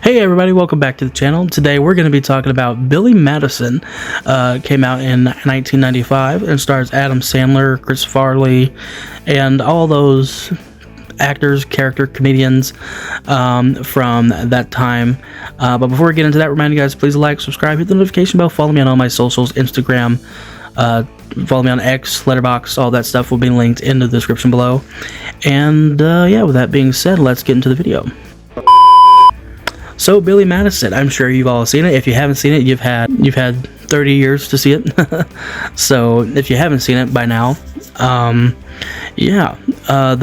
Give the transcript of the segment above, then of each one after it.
Hey everybody, welcome back to the channel. Today we're going to be talking about Billy Madison. Came out in 1995 and stars Adam Sandler, Chris Farley, and all those actors, comedians from that time. But before we get into that, remind you guys, please like, subscribe, hit the notification bell, follow me on all my socials, Instagram, follow me on X, Letterboxd, all that stuff will be linked in the description below. And yeah, with that being said, let's get into the video. So Billy Madison, I'm sure you've all seen it. If you haven't seen it, you've had 30 years to see it. So if you haven't seen it by now, the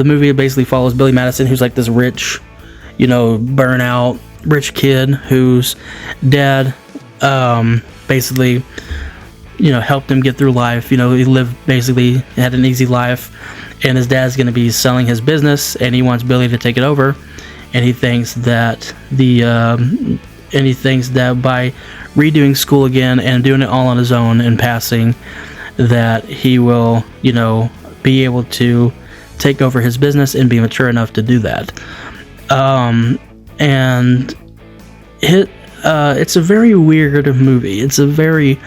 movie basically follows Billy Madison, who's like this rich, burnout rich kid whose dad basically helped him get through life. He had an easy life, and his dad's going to be selling his business, and he wants Billy to take it over. And he thinks that by redoing school again and doing it all on his own and passing, that he will, be able to take over his business and be mature enough to do that. And it's a very weird movie. It's a very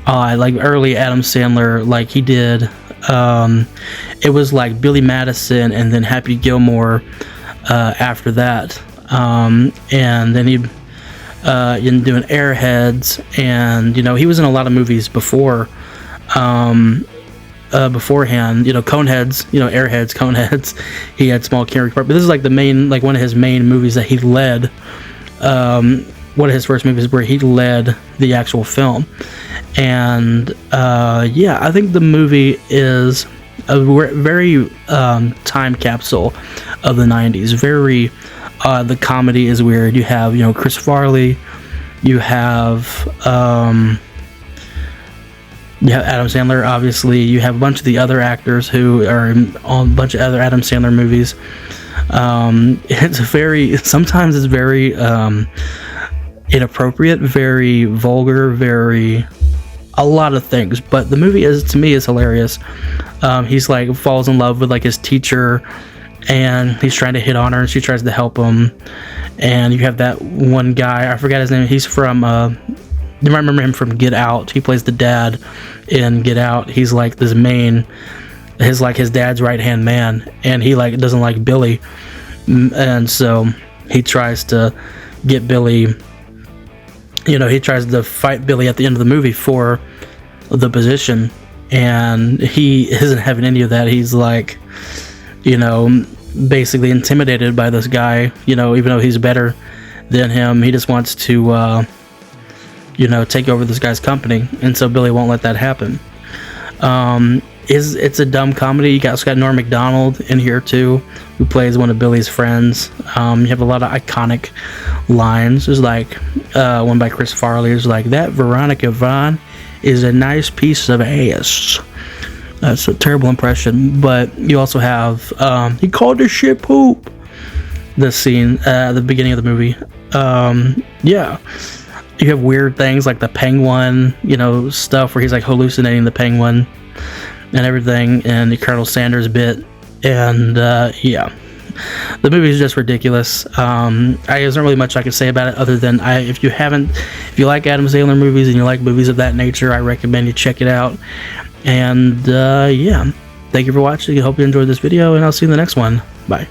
odd, like early Adam Sandler, like he did. It was like Billy Madison and then Happy Gilmore. After that, and then he doing Airheads, and he was in a lot of movies beforehand. Coneheads, Airheads, Coneheads. He had small character part, but this is like one of his main movies that he led. One of his first movies where he led the actual film, and I think the movie is a very time capsule of the 90s. Very the comedy is weird. You have Chris Farley, you have Adam Sandler, obviously. You have a bunch of the other actors who are in a bunch of other Adam Sandler movies. Sometimes it's very inappropriate, very vulgar, a lot of things, but the movie to me is hilarious. He's falls in love with his teacher, and he's trying to hit on her, and she tries to help him. And you have that one guy, I forgot his name. He's from you might remember him from Get Out. He plays the dad in Get Out. He's his dad's right hand man, and he doesn't like Billy, and so he tries to get Billy. He tries to fight Billy at the end of the movie for the position, and he isn't having any of that. He's basically intimidated by this guy, even though he's better than him. He just wants to, take over this guy's company, and so Billy won't let that happen. It's a dumb comedy. You got Norm Macdonald in here too, who plays one of Billy's friends. You have a lot of iconic lines. There's one by Chris Farley is that Veronica Vaughn is a nice piece of ass. That's a terrible impression, but you also have he called her shit poop. This scene at the beginning of the movie. You have weird things like the penguin, stuff where he's hallucinating the penguin and everything, and the Colonel Sanders bit, and the movie is just ridiculous. There's not really much I can say about it other than if you like Adam Sandler movies and you like movies of that nature, I recommend you check it out. And thank you for watching. I hope you enjoyed this video, and I'll see you in the next one. Bye.